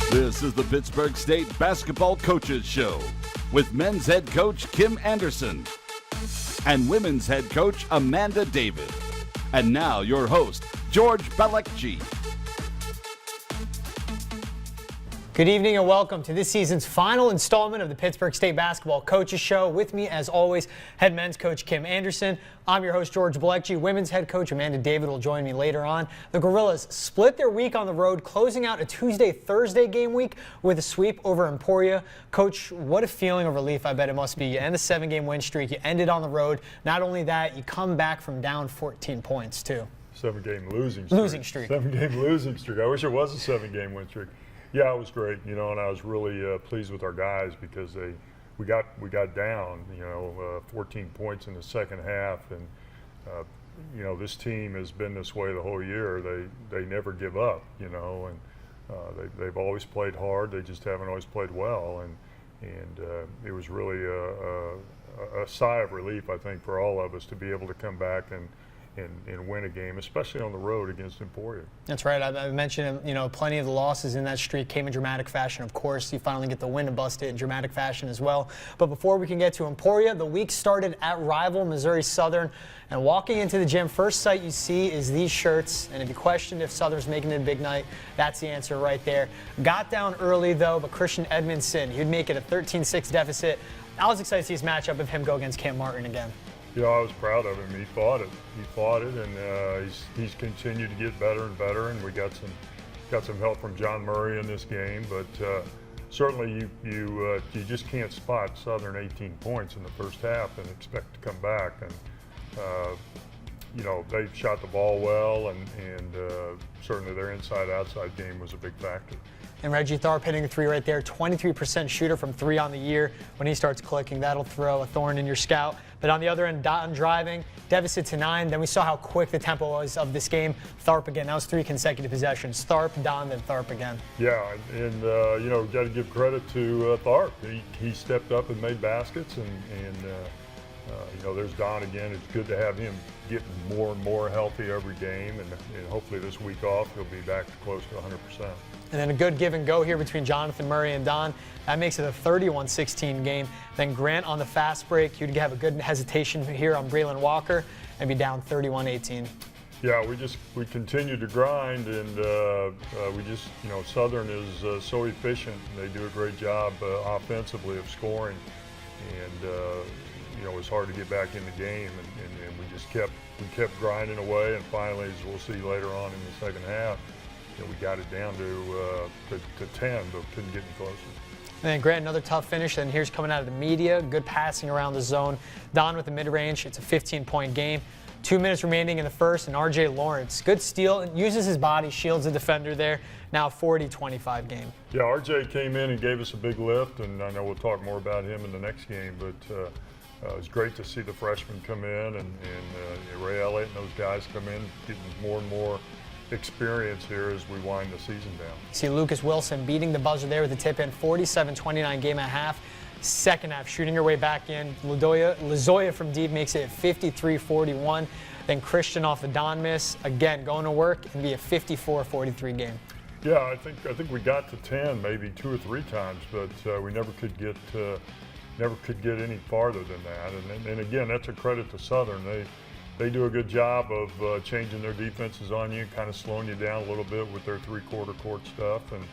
This is the Pittsburg State Basketball Coaches Show with men's head coach Kim Anderson and women's head coach Amanda David. And now your host, George Balecki. Good evening and welcome to this season's final installment of the Pittsburg State Basketball Coaches Show. With me, as always, head men's coach Kim Anderson. I'm your host, George Balecki. Women's head coach Amanda David will join me later on. The Gorillas split their week on the road, closing out a Tuesday-Thursday game week with a sweep over Emporia. Coach, what a feeling of relief I bet it must be. You end the 7-game win streak. You ended on the road. Not only that, you come back from down 14 points, too. 7-game losing streak. 7-game losing streak. I wish it was a 7-game win streak. Yeah, it was great, and I was really pleased with our guys because we got down, 14 points in the second half, and this team has been this way the whole year. They never give up, and they've always played hard. They just haven't always played well, and it was really a sigh of relief, I think, for all of us to be able to come back and win a game, especially on the road against Emporia. That's right. I mentioned, plenty of the losses in that streak came in dramatic fashion. Of course, you finally get the win to bust it in dramatic fashion as well. But before we can get to Emporia, the week started at rival Missouri Southern. And walking into the gym, first sight you see is these shirts. And if you questioned if Southern's making it a big night, that's the answer right there. Got down early, though, but Christian Edmondson, he'd make it a 13-6 deficit. I was excited to see his matchup of him go against Cam Martin again. I was proud of him. He fought it, and he's continued to get better and better. And we got some help from John Murray in this game, but certainly you just can't spot Southern 18 points in the first half and expect to come back. And they shot the ball well, and certainly their inside-outside game was a big factor. And Reggie Tharp hitting the three right there, 23% shooter from three on the year. When he starts clicking, that'll throw a thorn in your scout. But on the other end, Don driving, deficit to 9. Then we saw how quick the tempo was of this game. Tharp again, that was 3 consecutive possessions. Tharp, Don, then Tharp again. Yeah, and got to give credit to Tharp. He stepped up and made baskets, and there's Don again. It's good to have him getting more and more healthy every game, and hopefully this week off he'll be back to close to 100%. And then a good give and go here between Jonathan Murray and Don. That makes it a 31-16 game. Then Grant on the fast break. You'd have a good hesitation here on Braylon Walker and be down 31-18. Yeah, we continue to grind, and Southern is so efficient. They do a great job offensively of scoring, and it was hard to get back in the game, and we just kept grinding away, and finally, as we'll see later on in the second half, we got it down to 10, but couldn't get any closer. And then Grant, another tough finish. And here's coming out of the media. Good passing around the zone. Don with the mid-range. It's a 15-point game. 2 minutes remaining in the first, and RJ Lawrence, good steal, uses his body, shields the defender there. Now 40-25 game. Yeah, RJ came in and gave us a big lift, and I know we'll talk more about him in the next game, but it was great to see the freshmen come in, and Ray Elliott and those guys come in, getting more and more experience here as we wind the season down. See Lucas Wilson beating the buzzer there with the tip in, 47-29 game at half. Second half, shooting her way back in. Lazoya from deep makes it 53-41. Then Christian off the Don miss, again going to work and be a 54-43 game. Yeah, I think we got to 10 maybe 2 or 3 times, but we never could get any farther than that. And again, that's a credit to Southern. They do a good job of changing their defenses on you, kind of slowing you down a little bit with their three-quarter court stuff, and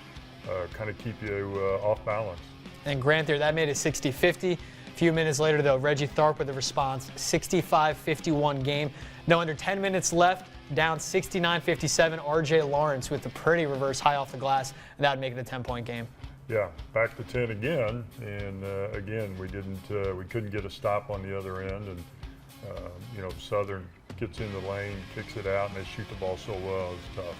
kind of keep you off balance. And Grant there, that made it 60-50. A few minutes later, though, Reggie Tharp with a response, 65-51 game. No under 10 minutes left, down 69-57. RJ Lawrence with a pretty reverse high off the glass, and that would make it a 10-point game. Yeah, back to 10 again, and again we couldn't get a stop on the other end, and Southern gets in the lane, kicks it out, and they shoot the ball so well. It's tough.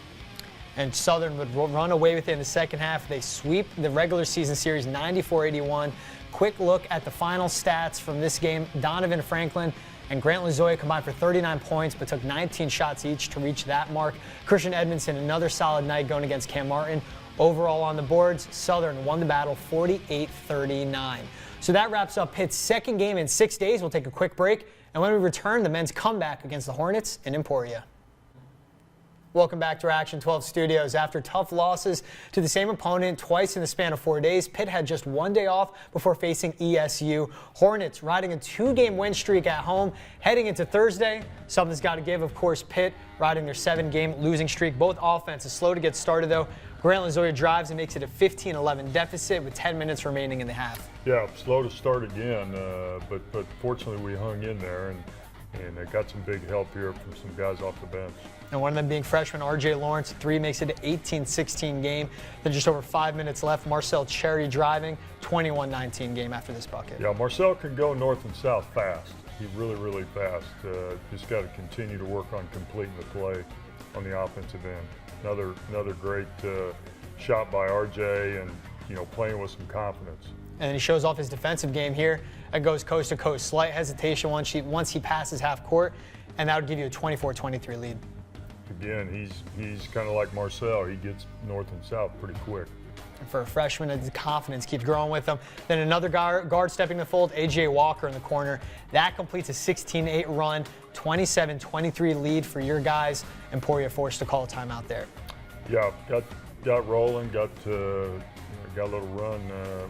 And Southern would run away with it in the second half. They sweep the regular season series 94-81. Quick look at the final stats from this game. Donovan Franklin and Grant Lazoya combined for 39 points, but took 19 shots each to reach that mark. Christian Edmondson, another solid night going against Cam Martin. Overall on the boards, Southern won the battle 48-39. So that wraps up Pitt's second game in 6 days. We'll take a quick break. And when we return, the men's comeback against the Hornets in Emporia. Welcome back to our Action 12 studios. After tough losses to the same opponent twice in the span of 4 days, Pitt had just one day off before facing ESU. Hornets riding a 2-game win streak at home. Heading into Thursday, something's got to give. Of course, Pitt riding their 7-game losing streak. Both offenses slow to get started, though. Grant Lazoya drives and makes it a 15-11 deficit with 10 minutes remaining in the half. Yeah, slow to start again, but fortunately we hung in there and got some big help here from some guys off the bench. And one of them being freshman R.J. Lawrence. 3 makes it an 18-16 game. Then just over 5 minutes left. Marcel Cherry driving, 21-19 game after this bucket. Yeah, Marcel can go north and south fast. He's really fast. Just got to continue to work on completing the play on the offensive end. Another great shot by R.J. and playing with some confidence. And he shows off his defensive game here and goes coast to coast. Slight hesitation once he passes half court, and that would give you a 24-23 lead. Again, he's kind of like Marcel. He gets north and south pretty quick. And for a freshman, the confidence keeps growing with him. Then another guard stepping in the fold, A.J. Walker in the corner. That completes a 16-8 run, 27-23 lead for your guys. Emporia forced to call a timeout there. Yeah, got rolling, got a little run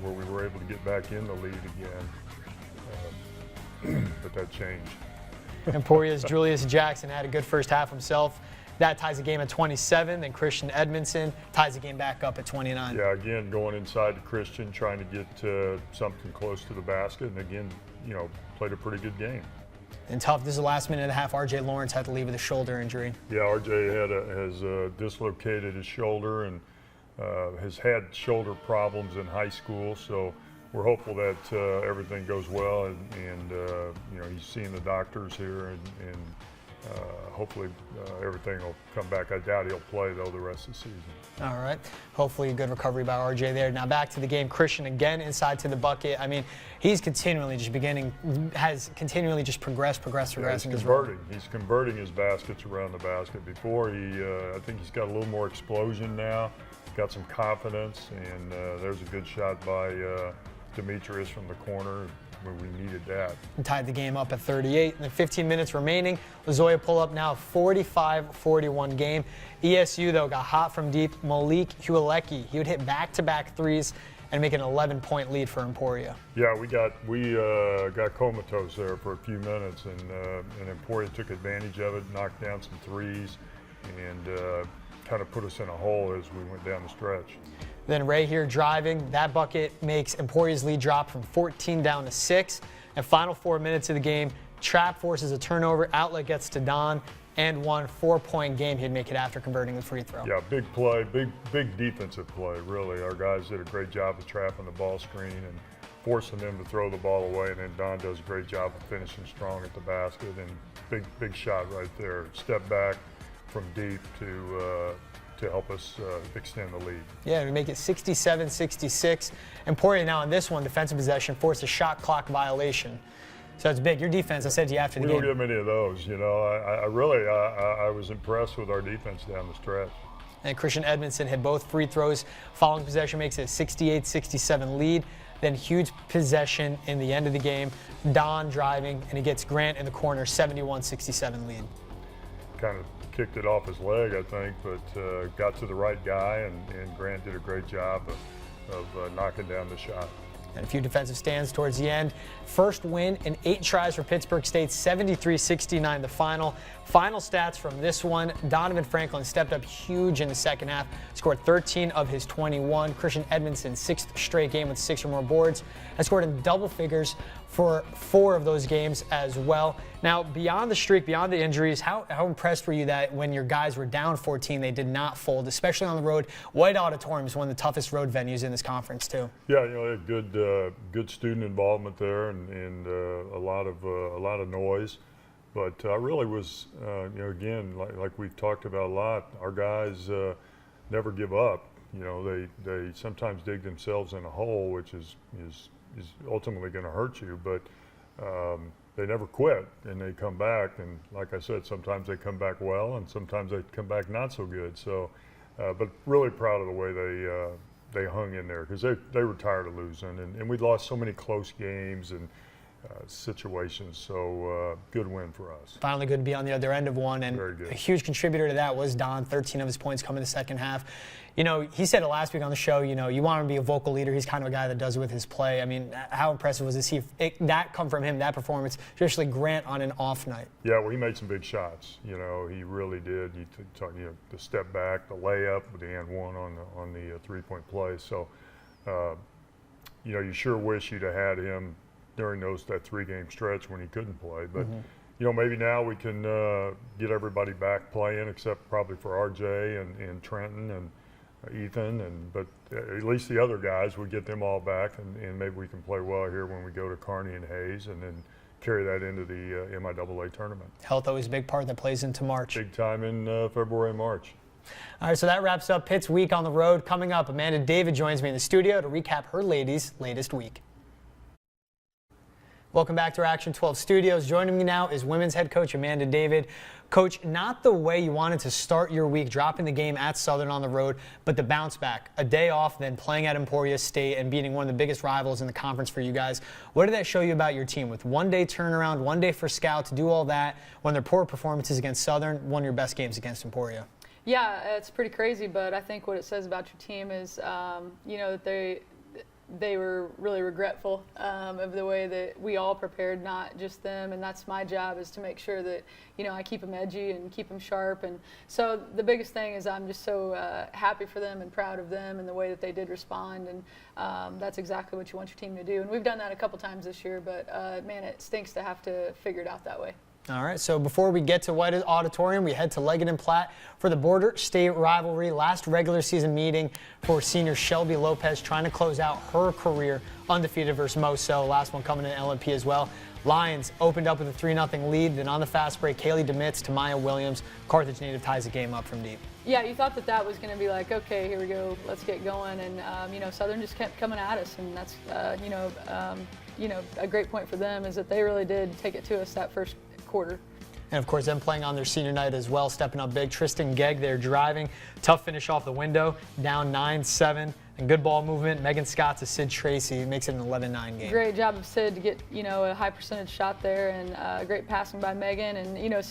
where we were able to get back in the lead again, but that changed. Emporia's Julius Jackson had a good first half himself. That ties the game at 27. Then Christian Edmondson ties the game back up at 29. Yeah, again, going inside to Christian, trying to get something close to the basket, and again, played a pretty good game. And tough, this is the last minute and a half. R.J. Lawrence had to leave with a shoulder injury. Yeah, R.J. has dislocated his shoulder and has had shoulder problems in high school, so we're hopeful that everything goes well, and he's seeing the doctors here, and hopefully everything will come back. I doubt he'll play, though, the rest of the season. All right. Hopefully a good recovery by RJ there. Now back to the game. Christian again inside to the bucket. I mean, has continually just progressed in his role. He's converting his baskets around the basket. Before, I think he's got a little more explosion now. Got some confidence, and there's a good shot by Demetrius from the corner when we needed that. And tied the game up at 38. And then 15 minutes remaining. Lazoya pull up now 45-41 game. ESU, though, got hot from deep. Malik Hualecki, he would hit back-to-back threes and make an 11-point lead for Emporia. Yeah, we got comatose there for a few minutes, and Emporia took advantage of it, knocked down some threes, and kind of put us in a hole as we went down the stretch. Then Ray here driving. That bucket makes Emporia's lead drop from 14 down to 6. And final 4 minutes of the game, Trap forces a turnover. Outlet gets to Don and 1 4-point game. He'd make it after converting the free throw. Yeah, big play, big defensive play, really. Our guys did a great job of trapping the ball screen and forcing them to throw the ball away. And then Don does a great job of finishing strong at the basket. And big shot right there. Step back from deep to help us extend the lead. Yeah, we make it 67-66. Emporia now in this one, defensive possession, forced a shot clock violation. So it's big. Your defense, I said to you after the game. We don't get many of those, I was impressed with our defense down the stretch. And Christian Edmondson hit both free throws. Following possession makes it a 68-67 lead. Then huge possession in the end of the game. Don driving, and he gets Grant in the corner, 71-67 lead. Kind of kicked it off his leg, I think, but got to the right guy, and Grant did a great job of knocking down the shot. And a few defensive stands towards the end. First win in 8 tries for Pittsburg State, 73-69 the final. Final stats from this one, Donovan Franklin stepped up huge in the second half, scored 13 of his 21. Christian Edmondson, 6th straight game with 6 or more boards, has scored in double figures for 4 of those games as well. Now, beyond the streak, beyond the injuries, how impressed were you that when your guys were down 14, they did not fold, especially on the road? White Auditorium is one of the toughest road venues in this conference, too. Yeah, good student involvement there, and a lot of noise. But I really was, again, like we've talked about a lot, our guys never give up. They sometimes dig themselves in a hole, which is ultimately going to hurt you, but they never quit, and they come back. And like I said, sometimes they come back well, and sometimes they come back not so good. So, but really proud of the way they hung in there, because they were tired of losing, and we lost so many close games, and situations. So good win for us. Finally good to be on the other end of one. And a huge contributor to that was Don. 13 of his points come in the second half. You know, he said it last week on the show, you know, you want him to be a vocal leader. He's kind of a guy that does it with his play. I mean, how impressive was this? That come from him, that performance, especially Grant on an off night. Yeah, well, he made some big shots. You know, he really did. You know, the step back, the layup with the and one on the three-point play. So, you know, you sure wish you'd have had him during that 3-game stretch when he couldn't play. But, you know, maybe now we can get everybody back playing, except probably for RJ and Trenton and Ethan, but at least the other guys, we get them all back, and maybe we can play well here when we go to Kearney and Hayes, and then carry that into the MIAA tournament. Health always a big part that plays into March. Big time in February and March. All right, so that wraps up Pitt's week on the road. Coming up, Amanda David joins me in the studio to recap her ladies' latest week. Welcome back to our Action 12 studios. Joining me now is women's head coach Amanda David. Coach, not the way you wanted to start your week, dropping the game at Southern on the road, but the bounce back. A day off, then playing at Emporia State and beating one of the biggest rivals in the conference for you guys. What did that show you about your team? With 1 day turnaround, 1 day for Scout to do all that, when their poor performances against Southern, one of your best games against Emporia. Yeah, it's pretty crazy, but I think what it says about your team is, you know, that they were really regretful of the way that we all prepared, not just them. And that's my job, is to make sure that, you know, I keep them edgy and keep them sharp. And so the biggest thing is I'm just so happy for them and proud of them and the way that they did respond. And that's exactly what you want your team to do. And we've done that a couple times this year, but man, it stinks to have to figure it out that way. All right, so before we get to White Auditorium, we head to Leggett and Platte for the Border State rivalry. Last regular season meeting for senior Shelby Lopez, trying to close out her career undefeated versus Moso. Last one coming in LMP as well. Lions opened up with a 3-0 lead. Then on the fast break, Kaylee DeMitz to Maya Williams. Carthage native ties the game up from deep. Yeah, you thought that was going to be like, okay, here we go, let's get going. And, you know, Southern just kept coming at us. And that's, you know, a great point for them is that they really did take it to us that first quarter. And of course, them playing on their senior night as well, stepping up big. Tristan Gegg there driving. Tough finish off the window, down 9-7. And good ball movement. Megan Scott to Sid Tracy makes it an 11-9 game. Great job of Sid to get, you know, a high percentage shot there, and great passing by Megan. And, you know,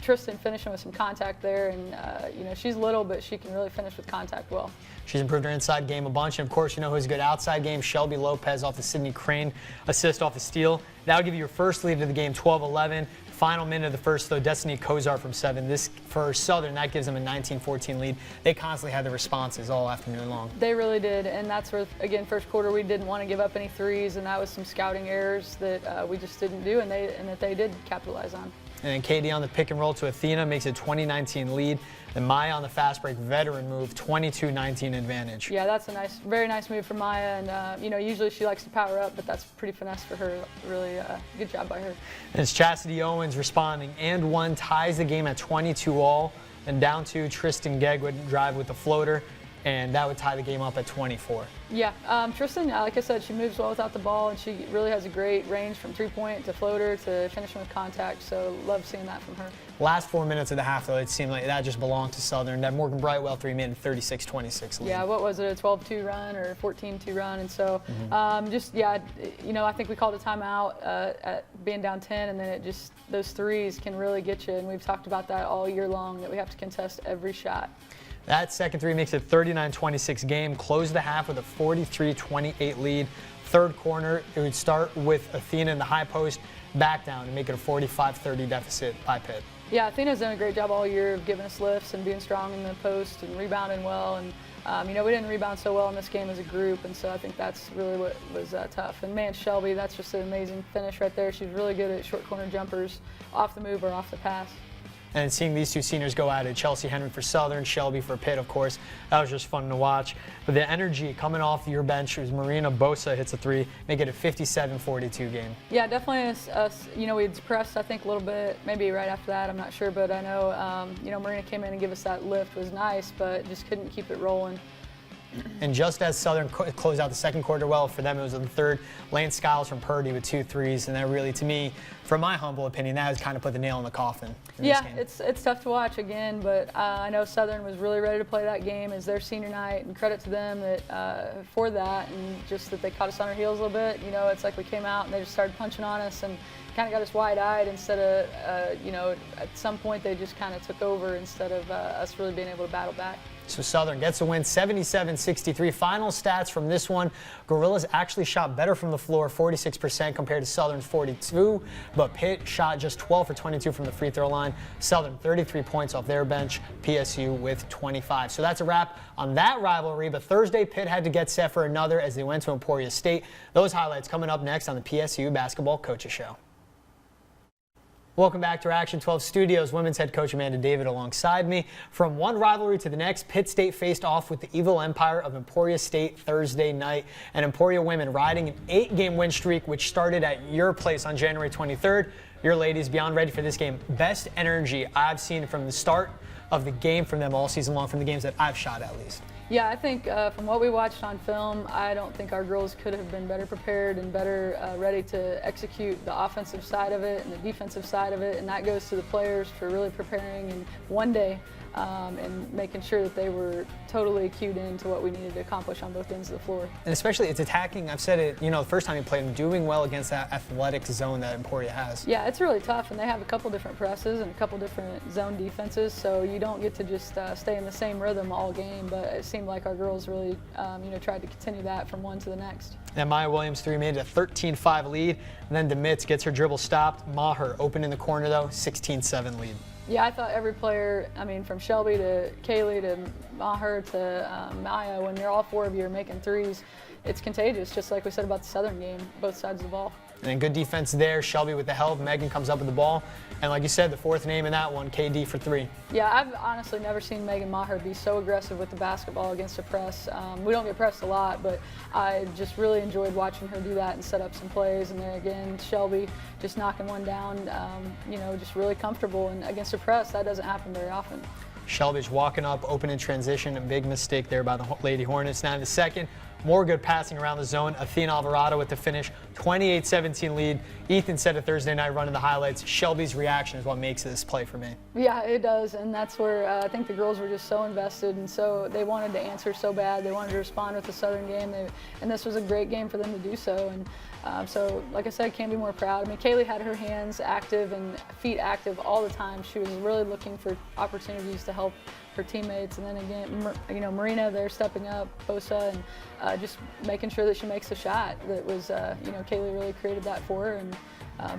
Tristan finishing with some contact there. And, you know, she's little, but she can really finish with contact well. She's improved her inside game a bunch. And, of course, you know who's a good outside game? Shelby Lopez off the Sydney Crane assist off the steal. That'll give you your first lead of the game, 12-11. Final minute of the first, though, Destiny Kozar from 7. This for Southern, that gives them a 19-14 lead. They constantly had the responses all afternoon long. They really did, and that's where, again, first quarter we didn't want to give up any threes, and that was some scouting errors that we just didn't do, and that they did capitalize on. And then Katie on the pick and roll to Athena makes it 20-19 lead. And Maya on the fast break veteran move, 22-19 advantage. Yeah, that's a very nice move for Maya. And, you know, usually she likes to power up, but that's pretty finesse for her. Really good job by her. And it's Chastity Owens responding. And one ties the game at 22-all. And down to Tristan Gegg would drive with the floater. And that would tie the game up at 24. Yeah, Tristan, like I said, she moves well without the ball, and she really has a great range from three-point to floater to finishing with contact, so love seeing that from her. Last 4 minutes of the half, though, it seemed like that just belonged to Southern. That Morgan Brightwell 3-minute 36-26 lead. Yeah, what was it, a 12-2 run or a 14-2 run? And so just, yeah, you know, I think we called a timeout at being down 10, and then it just, those threes can really get you, and we've talked about that all year long, that we have to contest every shot. That second three makes it 39-26 game. Close the half with a 43-28 lead. Third corner, it would start with Athena in the high post, back down and make it a 45-30 deficit by Pitt. Yeah, Athena's done a great job all year of giving us lifts and being strong in the post and rebounding well. And, you know, we didn't rebound so well in this game as a group, and so I think that's really what was tough. And, man, Shelby, that's just an amazing finish right there. She's really good at short corner jumpers, off the move or off the pass. And seeing these two seniors go at it, Chelsea Henry for Southern, Shelby for Pitt, of course, that was just fun to watch. But the energy coming off your bench, was Marina Bosa hits a three, make it a 57-42 game. Yeah, definitely. You know, we had pressed, I think, a little bit, maybe right after that, I'm not sure. But I know, you know, Marina came in and gave us that lift, was nice, but just couldn't keep it rolling. And just as Southern closed out the second quarter well, for them it was in the third. Lane Skiles from Purdy with 2 threes, and that really, to me, from my humble opinion, that has kind of put the nail in the coffin. Yeah, it's tough to watch again, but I know Southern was really ready to play that game as their senior night, and credit to them that for that, and just that they caught us on our heels a little bit. You know, it's like we came out and they just started punching on us and kind of got us wide-eyed instead of, you know, at some point they just kind of took over instead of us really being able to battle back. So Southern gets a win, 77-63. Final stats from this one. Gorillas actually shot better from the floor, 46% compared to Southern's 42, but Pitt shot just 12 for 22 from the free throw line. Southern 33 points off their bench, PSU with 25. So that's a wrap on that rivalry, but Thursday Pitt had to get set for another as they went to Emporia State. Those highlights coming up next on the PSU Basketball Coaches Show. Welcome back to our Action 12 Studios. Women's head coach Amanda David alongside me. From one rivalry to the next, Pitt State faced off with the evil empire of Emporia State Thursday night. And Emporia women riding an 8-game win streak, which started at your place on January 23rd. Your ladies beyond ready for this game. Best energy I've seen from the start of the game from them all season long, from the games that I've shot at least. Yeah, I think from what we watched on film, I don't think our girls could have been better prepared and better ready to execute the offensive side of it and the defensive side of it, and that goes to the players for really preparing in one day and making sure that they were totally cued in to what we needed to accomplish on both ends of the floor. And especially it's attacking, I've said it, you know, the first time you played them, doing well against that athletic zone that Emporia has. Yeah, it's really tough, and they have a couple different presses and a couple different zone defenses, so you don't get to just stay in the same rhythm all game, but it seemed like our girls really, you know, tried to continue that from one to the next. And Maya Williams 3 made it a 13-5 lead, and then DeMitz gets her dribble stopped. Maher open in the corner though, 16-7 lead. Yeah, I thought every player, I mean, from Shelby to Kaylee to Maher to Maya, when you're all four of you are making threes, it's contagious, just like we said about the Southern game, both sides of the ball. And good defense there. Shelby with the help. Megan comes up with the ball. And like you said, the fourth name in that one, KD for 3. Yeah, I've honestly never seen Megan Maher be so aggressive with the basketball against the press. We don't get pressed a lot, but I just really enjoyed watching her do that and set up some plays. And then again, Shelby just knocking one down, you know, just really comfortable. And against the press, that doesn't happen very often. Shelby's walking up, open in transition. A big mistake there by the Lady Hornets. Now in the second, more good passing around the zone. Athena Alvarado with the finish, 28-17 lead. Ethan said it Thursday night running the highlights. Shelby's reaction is what makes this play for me. Yeah, it does, and that's where I think the girls were just so invested, and so they wanted to answer so bad. They wanted to respond with the Southern game, and this was a great game for them to do so. And so, like I said, can't be more proud. I mean, Kaylee had her hands active and feet active all the time. She was really looking for opportunities to help her teammates, and then again, you know, Marina there stepping up, Bosa, and just making sure that she makes a shot. That was, you know, Kaylee really created that for her, and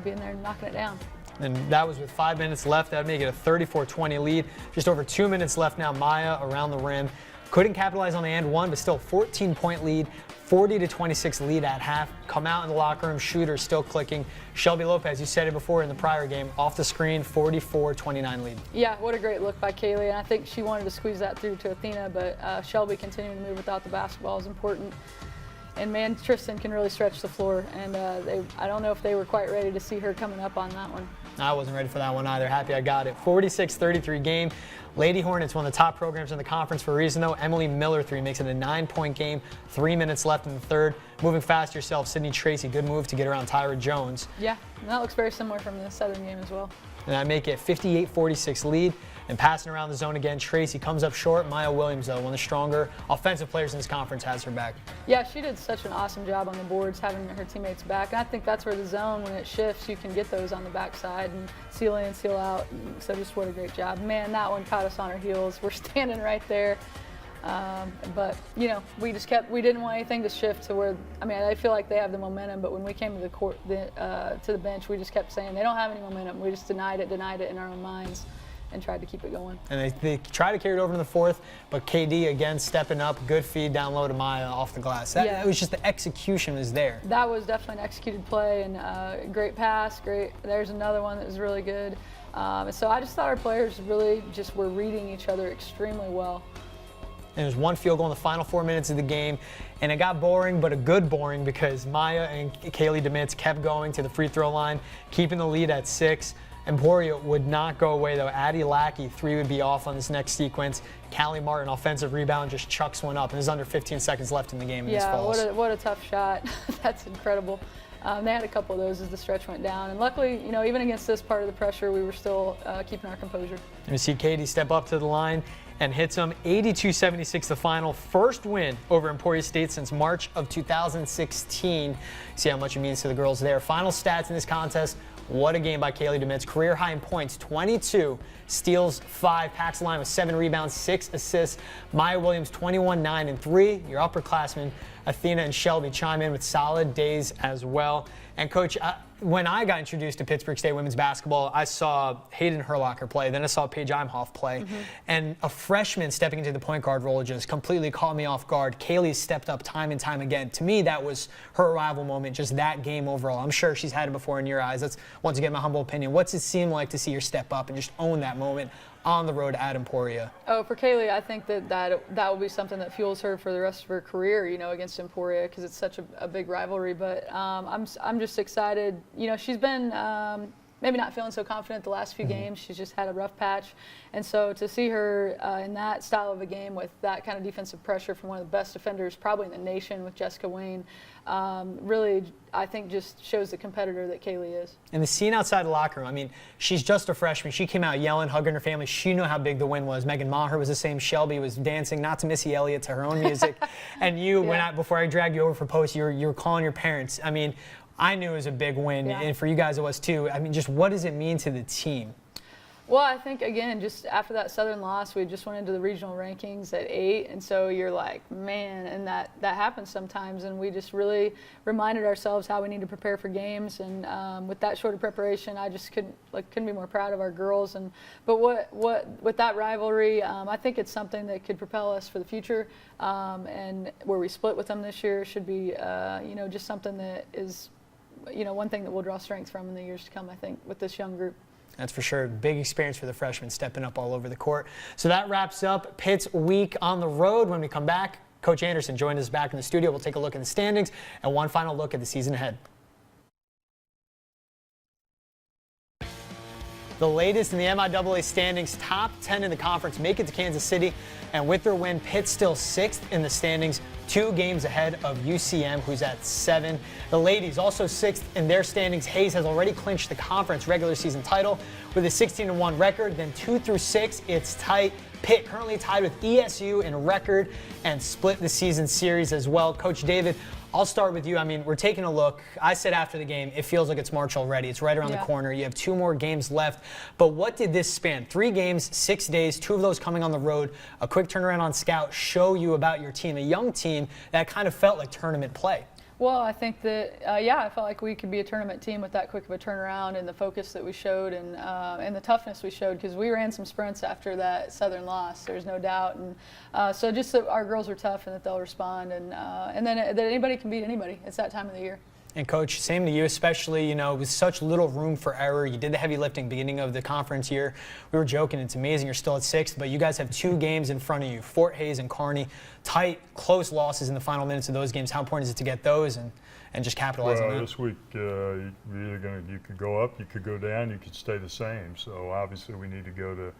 being there and knocking it down. And that was with 5 minutes left. That would make it a 34-20 lead. Just over 2 minutes left now. Maya around the rim. Couldn't capitalize on the and one, but still 14-point lead. 40-26 lead at half. Come out in the locker room, shooter still clicking. Shelby Lopez, you said it before in the prior game, off the screen, 44-29 lead. Yeah, what a great look by Kaylee, and I think she wanted to squeeze that through to Athena, but Shelby continuing to move without the basketball is important. And man, Tristan can really stretch the floor, and I don't know if they were quite ready to see her coming up on that one. I wasn't ready for that one either. Happy I got it. 46-33 game. Lady Hornets, one of the top programs in the conference for a reason, though. Emily Miller 3 makes it a 9-point game. 3 minutes left in the third. Moving fast yourself, Sydney Tracy. Good move to get around Tyra Jones. Yeah, and that looks very similar from the Southern game as well. And I make it 58-46 lead. And passing around the zone again, Tracy comes up short. Maya Williams, though, one of the stronger offensive players in this conference, has her back. Yeah, she did such an awesome job on the boards, having her teammates back. And I think that's where the zone, when it shifts, you can get those on the backside and seal in, seal out. So just what a great job. Man, that one caught us on our heels. We're standing right there. But, you know, we didn't want anything to shift to where, I mean, I feel like they have the momentum, but when we came to the court, to the bench, we just kept saying they don't have any momentum. We just denied it in our own minds and tried to keep it going. And they tried to carry it over to the fourth, but KD again stepping up, good feed down low to Maya off the glass. It was just the execution was there. That was definitely an executed play, and great pass, there's another one that was really good. So I just thought our players really just were reading each other extremely well. And there's one field goal in the final 4 minutes of the game, and it got boring, but a good boring, because Maya and Kaylee DeMitz kept going to the free throw line, keeping the lead at 6. Emporia would not go away, though. Addie Lackey, 3 would be off on this next sequence. Callie Martin, offensive rebound, just chucks one up, and there's under 15 seconds left in the game. And this falls. What a tough shot. That's incredible. They had a couple of those as the stretch went down, and luckily, even against this part of the pressure, we were still keeping our composure. And we see Katie step up to the line and hits them. 82-76 the final. First win over Emporia State since March of 2016. See how much it means to the girls there. Final stats in this contest. What a game by Kaylee DeMitz. Career high in points, 22, steals 5, packs the line with 7 rebounds, 6 assists. Maya Williams, 21, 9, and 3. Your upperclassmen, Athena and Shelby, chime in with solid days as well. And Coach, when I got introduced to Pittsburg State women's basketball, I saw Hayden Herlocker play, then I saw Paige Imhoff play, and a freshman stepping into the point guard role just completely caught me off guard. Kaylee stepped up time and time again. To me, that was her arrival moment, just that game overall. I'm sure she's had it before in your eyes. That's, once again, my humble opinion. What's it seem like to see her step up and just own that moment on the road at Emporia? Oh, for Kaylee, I think that will be something that fuels her for the rest of her career, against Emporia, because it's such a big rivalry. But I'm just excited. She's been maybe not feeling so confident the last few games. She's just had a rough patch. And so to see her in that style of a game with that kind of defensive pressure from one of the best defenders probably in the nation with Jessica Wayne, really, I think, just shows the competitor that Kaylee is. And the scene outside the locker room, I mean, she's just a freshman. She came out yelling, hugging her family. She knew how big the win was. Megan Maher was the same. Shelby was dancing, not to Missy Elliott, to her own music. And you, before I dragged you over for post, you were calling your parents. I mean, I knew it was a big win, and for you guys it was too. I mean, just what does it mean to the team? Well, I think, again, just after that Southern loss, we just went into the regional rankings at 8, and so you're like, man, and that happens sometimes, and we just really reminded ourselves how we need to prepare for games, and with that short of preparation, I just couldn't be more proud of our girls. But with that rivalry, I think it's something that could propel us for the future, and where we split with them this year should be, just something that is, one thing that we'll draw strength from in the years to come, I think, with this young group. That's for sure. Big experience for the freshmen, stepping up all over the court. So that wraps up Pitt's week on the road. When we come back, Coach Anderson joined us back in the studio. We'll take a look at the standings and one final look at the season ahead. The latest in the MIAA standings, top 10 in the conference make it to Kansas City, and with their win, Pitt's still 6th in the standings, 2 games ahead of UCM, who's at 7. The ladies also 6th in their standings. Hayes has already clinched the conference regular season title with a 16-1 record. Then 2 through 6, it's tight. Pitt currently tied with ESU in record and split the season series as well. Coach David, I'll start with you. I mean, we're taking a look. I said after the game, it feels like it's March already. It's right around the corner. You have 2 more games left. But what did this span? 3 games, 6 days, 2 of those coming on the road, a quick turnaround on Scout, show you about your team, a young team that kind of felt like tournament play. Well, I think that, I felt like we could be a tournament team with that quick of a turnaround and the focus that we showed and the toughness we showed, because we ran some sprints after that Southern loss, there's no doubt. And so just that our girls are tough and that they'll respond, and then that anybody can beat anybody. It's that time of the year. And Coach, same to you, especially, with such little room for error. You did the heavy lifting beginning of the conference year. We were joking, it's amazing you're still at 6th, but you guys have 2 games in front of you, Fort Hays and Kearney. Tight, close losses in the final minutes of those games. How important is it to get those and just capitalize on that? This week, you could go up, you could go down, you could stay the same. So obviously we need to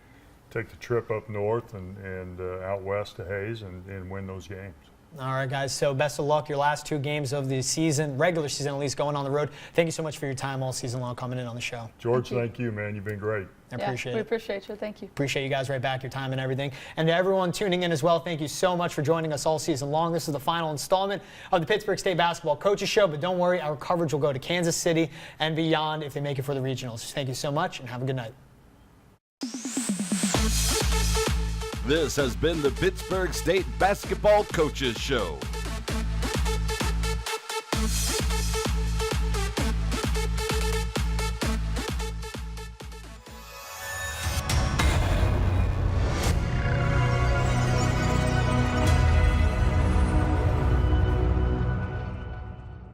take the trip up north and out west to Hays and win those games. All right, guys, so best of luck your last 2 games of the season, regular season at least, going on the road. Thank you so much for your time all season long coming in on the show. George, thank you, man. You've been great. I appreciate it. We appreciate you. Thank you. Appreciate you guys right back, your time and everything. And to everyone tuning in as well, thank you so much for joining us all season long. This is the final installment of the Pittsburg State Basketball Coaches Show, but don't worry, our coverage will go to Kansas City and beyond if they make it for the regionals. Thank you so much and have a good night. This has been the Pittsburg State Basketball Coaches Show.